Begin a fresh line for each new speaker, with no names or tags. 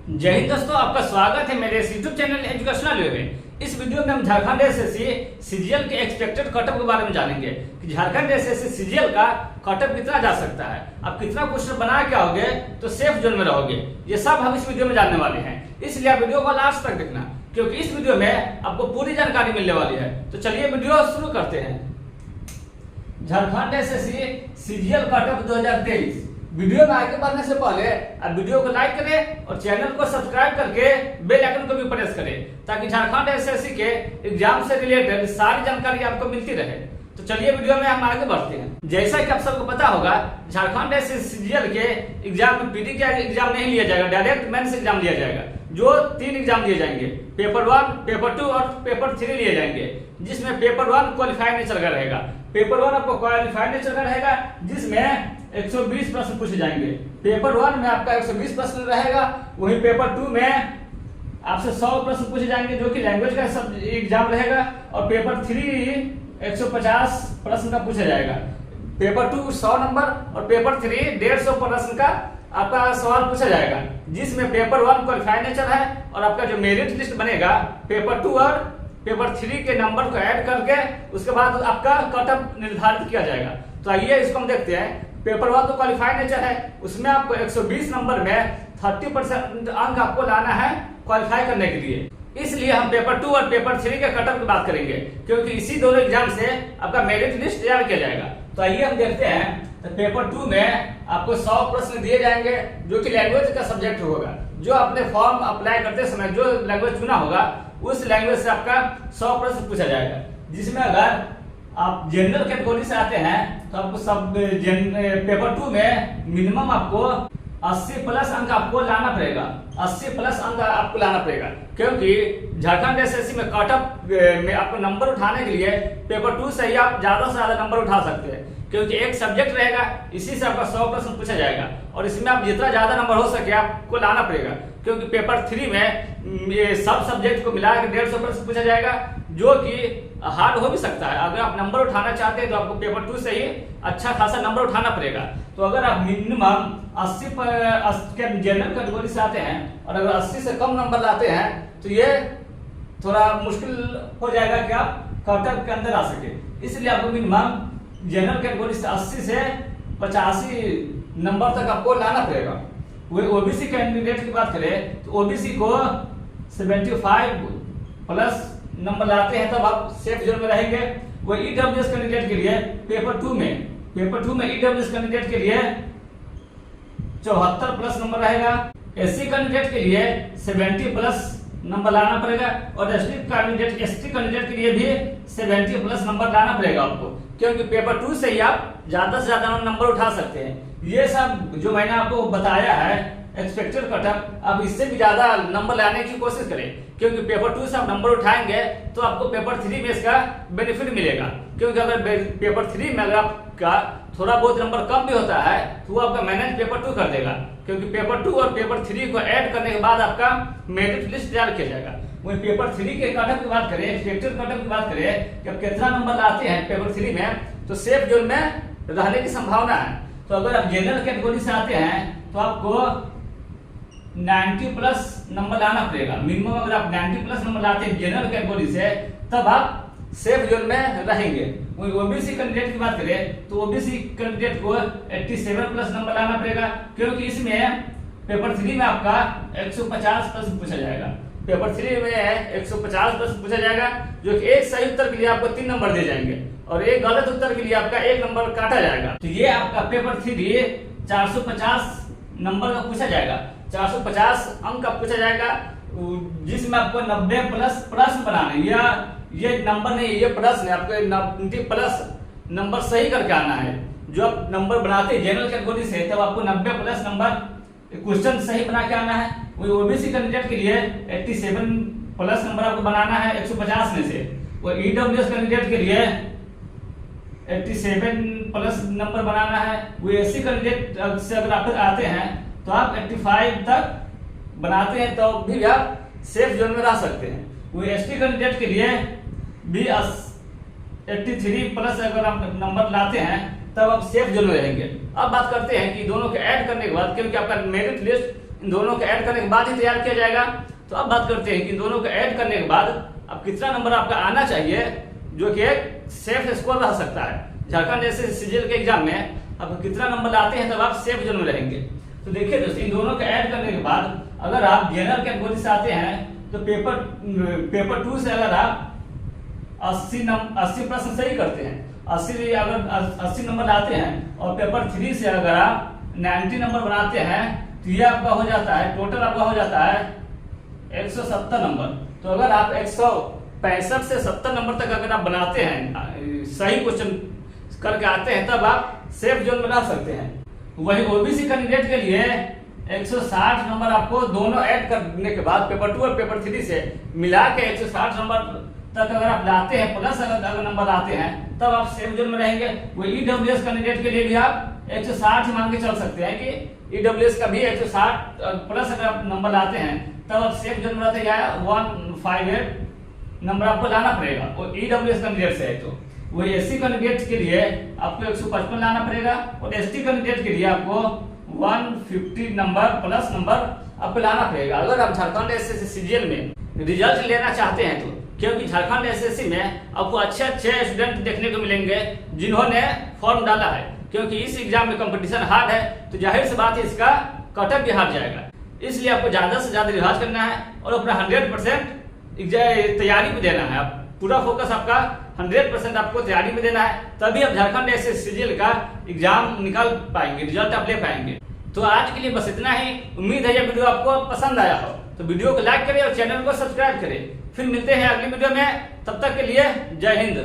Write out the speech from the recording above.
जय हिंद दोस्तों, आपका स्वागत है मेरे यूट्यूब चैनल एजुकेशनल वे में। इस वीडियो में हम झारखंड एसएससी सीजीएल के एक्सपेक्टेड कटअप के बारे में जानेंगे कि झारखंड एसएससी सीजीएल का कटअप कितना जा सकता है, आप कितना क्वेश्चन बना के आओगे तो सेफ जोन में रहोगे। ये सब हम इस वीडियो में जानने वाले हैं, इसलिए आप वीडियो को लास्ट तक देखना, क्योंकि इस वीडियो में आपको पूरी जानकारी मिलने वाली है। तो चलिए वीडियो शुरू करते हैं। Jharkhand SSC CGL cutoff 2023। Video में आगे बढ़ने से पहले आप वीडियो को लाइक करें और चैनल को सब्सक्राइब करके बेल आइकन को भी प्रेस करें, ताकि झारखंड एसएससी के एग्जाम से रिलेटेड सारी जानकारी आपको मिलती रहे। तो चलिए वीडियो में हम आगे बढ़ते हैं। जैसा कि आप सबको पता होगा, झारखंड एसएससी सीजीएल के एग्जाम में पीटी का एग्जाम नहीं लिया जाएगा, डायरेक्ट मेंस एग्जाम लिया जाएगा। जो 3 एग्जाम दिए जाएंगे, पेपर 1, पेपर 2 और पेपर 3 लिए जाएंगे, जिसमें पेपर 1 क्वालिफाई नेचर का रहेगा। पेपर 1 आपको क्वालिफाई नेचर का रहेगा, जिसमें 120 प्रश्न पूछे जाएंगे। पेपर 1 में आपका 120 प्रश्न रहेगा, वहीं पेपर 2 में आपसे 100 प्रश्न पूछे जाएंगे, जो कि लैंग्वेज का सब एग्जाम रहेगा। और पेपर 3 150 प्रश्न का पूछा जाएगा। पेपर 2 100 नंबर और पेपर 3 150 प्रश्न का आपका सवाल पूछा जाएगा, जिसमें पेपर 1 क्वालिफाई नेचर है और आपका जो मेरिट लिस्ट बनेगा पेपर 2 और पेपर 3 के नंबर को ऐड करके उसके बाद आपका कटअप निर्धारित किया जाएगा। तो आइए इसको हम देखते हैं। पेपर 1 तो क्वालिफाई नेचर है, उसमें आपको 120 नंबर में 30% अंक आपको लाना है क्वालिफाई करने के लिए। इसलिए हम पेपर 2 और पेपर 3 के कटअप की बात करेंगे, क्योंकि इसी दोनों एग्जाम से आपका मेरिट लिस्ट तैयार किया जाएगा। तो आइए हम देखते हैं। तो पेपर 2 में आपको 100 प्रश्न दिए जाएंगे, जो कि लैंग्वेज का सब्जेक्ट होगा। जो आपने फॉर्म अप्लाई करते समय जो लैंग्वेज चुना होगा, उस लैंग्वेज से आपका 100 प्रश्न पूछा जाएगा। जिसमें अगर आप जनरल कैटेगरी से आते हैं तो आपको सब पेपर 2 में मिनिमम आपको 80 प्लस अंक आपको लाना पड़ेगा। 80 प्लस अंक आपको लाना पड़ेगा, क्योंकि झारखंड एसएससी में कटअप में आपको नंबर उठाने के लिए पेपर 2 से ही आप ज्यादा से ज्यादा नंबर उठा सकते हैं, क्योंकि एक सब्जेक्ट रहेगा, इसी से आपका 100 प्रश्न पूछा जाएगा। और इसमें आप जितना ज्यादा नंबर हो सके आपको लाना पड़ेगा, क्योंकि पेपर 3 में ये सब सब्जेक्ट को मिला के 150 प्रश्न पूछा जाएगा, जो कि हार्ड हो भी सकता है। अगर आप नंबर उठाना चाहते हैं तो आपको पेपर 2 से ही अच्छा खासा नंबर उठाना पड़ेगा। तो अगर आप मिनिमम 80 जनरल कैटेगरी से आते हैं और अगर 80 से कम नंबर लाते हैं तो ये थोड़ा मुश्किल हो जाएगा कि आप कटअप के अंदर आ सके। इसलिए आपको मिनिमम जनरल कैटेगरी से 80 से 85 नंबर तक आपको लाना पड़ेगा। ओबीसी कैंडिडेट की बात करें तो ओबीसी को 75 प्लस नंबर लाते हैं तब आप सेफ जोन में रहेंगे। वो ईडब्ल्यूएस कैंडिडेट के लिए पेपर 2 में ईडब्ल्यूएस कैंडिडेट के लिए 74 प्लस नंबर रहेगा। एससी कैंडिडेट के लिए 70 प्लस नंबर लाना पड़ेगा और एसटी कैंडिडेट के लिए भी 70 प्लस नंबर लाना पड़ेगा आपको, क्योंकि पेपर 2 से ही आप ज्यादा से ज्यादा नंबर उठा सकते हैं। ये सब जो मैंने आपको बताया है एक्सपेक्टेड कटअप, आप इससे भी ज्यादा नंबर लाने की कोशिश करें, क्योंकि पेपर 2 से आप नंबर उठाएंगे तो आपको पेपर 3 में इसका बेनिफिट मिलेगा। क्योंकि अगर पेपर 3 में अगर आपका थोड़ा बहुत नंबर कम भी होता है तो वो आपका मैनेज पेपर 2 कर देगा, क्योंकि पेपर 2 और पेपर 3 को ऐड करने के बाद आपका मेरिट लिस्ट तैयार किया जाएगा। वही पेपर 3 के कटअप की बात करें, एक्सपेक्टेड कटअप की बात करें कि आप कितना नंबर लाते हैं पेपर 3 में, तो सेफ जोन में रहने की संभावना है। तो अगर आप जनरल कैटेगरी से आते हैं तो आपको 90 प्लस नंबर लाना पड़ेगा मिनिमम। अगर आप 90 प्लस नंबर लाते हैं जनरल कैटेगरी से, तब आप सेफ जोन में रहेंगे। वही ओबीसी कैंडिडेट की बात करें तो ओबीसी कैंडिडेट को 87 प्लस नंबर लाना पड़ेगा, क्योंकि इसमें पेपर 3 में आपका 150 प्रश्न पूछा जाएगा। पेपर 3 में 150 प्रश्न पूछा जाएगा, जो कि एक सही उत्तर के लिए आपको 3 नंबर दिए जाएंगे और एक गलत उत्तर के लिए आपका 1 नंबर काटा जाएगा। तो ये आपका पेपर 3 450 नंबर का पूछा जाएगा, 450 अंक का पूछा जाएगा, जिसमें आपको 90 प्लस प्रश्न बनाने, या ये नंबर नहीं, ये प्रश्न है, आपको 90 प्लस नंबर सही करके आना है। जो आप नंबर बनाते हैं जनरल कैटेगरी से, तब आपको 90 प्लस नंबर क्वेश्चन सही बना के आना है। वही ओबीसी कैंडिडेट के लिए 87 प्लस नंबर आपको बनाना है 150 में से। वो ईडब्ल्यूएस कैंडिडेट के लिए 87 प्लस नंबर बनाना है। वो एससी कैंडिडेट से अगर आप आते हैं तो आप 85 तक बनाते हैं तो भी आप सेफ जोन में रह सकते हैं। वो एसटी कैंडिडेट के लिए भी 83 प्लस अगर आप नंबर लाते हैं तब आप सेफ जोन में रहेंगे। अब बात करते हैं कि दोनों के ऐड करने के बाद, क्योंकि आपका मेरिट लिस्ट इन दोनों को ऐड करने के बाद ही तैयार किया जाएगा। तो अब बात करते हैं कि इन दोनों को ऐड करने के बाद अब कितना नंबर आपका आना चाहिए, जो कि एक सेफ स्कोर रह सकता है। झारखंड जैसे सीजीएल के एग्जाम में अब कितना नंबर लाते हैं तब आप सेफ जोन में रहेंगे। तो देखिए दोस्तों, इन दोनों को ऐड करने के बाद अगर आप जनरल कैटेगरी से आते हैं तो पेपर 2 से अगर आप 80 प्रश्न सही करते हैं, 80 नंबर लाते हैं, और पेपर 3 से अगर आप 90 नंबर बनाते हैं तो ये आपका हो जाता है, टोटल आपका हो जाता है 170 नंबर। तो अगर आप 165 से 70 नंबर तक अगर आप बनाते हैं, सही क्वेश्चन करके आते हैं, तब आप सेफ जोन में रह सकते हैं। वही ओबीसी कैंडिडेट के लिए 160 नंबर आपको दोनों ऐड करने के बाद पेपर 2 और पेपर 3 से मिला के 160 नंबर तक अगर आप लाते हैं, प्लस अगर नंबर आते हैं, तब आप सेफ जोन में रहेंगे। वो ईडब्ल्यूएस कैंडिडेट के लिए भी आप 160 मान के चल सकते हैं कि ईडब्ल्यूएस का भी 160 प्लस अगर आप नंबर लाते हैं तब आप सेफ जोन में रहते हैं। 158 नंबर आपको लाना पड़ेगा वो ईडब्ल्यूएस कैंडिडेट से है। तो वही एससी कैंडिडेट के लिए आपको 155 लाना पड़ेगा, और एसटी कैंडिडेट के लिए आपको 150 नंबर प्लस नंबर आपको लाना पड़ेगा अगर आप झारखंड एसएससी सीजीएल में रिजल्ट लेना चाहते हैं। तो क्योंकि झारखंड एसएससी में आपको अच्छे स्टूडेंट देखने को मिलेंगे जिन्होंने फॉर्म डाला है, क्योंकि इस एग्जाम में कंपटीशन हार्ड है, तो जाहिर सी बात है इसका कटअप भी हार्ड जाएगा। इसलिए आपको ज्यादा से ज्यादा रिवाज करना है और अपना 100% तैयारी में देना है। आप पूरा फोकस आपका 100% आपको तैयारी में देना है, तभी आप झारखंड एसएससी सीजीएल का एग्जाम निकाल पाएंगे, रिजल्ट आप ले पाएंगे। तो आज के लिए बस इतना ही। उम्मीद है यह वीडियो आपको पसंद आया हो, तो वीडियो को लाइक करें और चैनल को सब्सक्राइब करें। फिर मिलते हैं अगली वीडियो में, तब तक के लिए जय हिंद।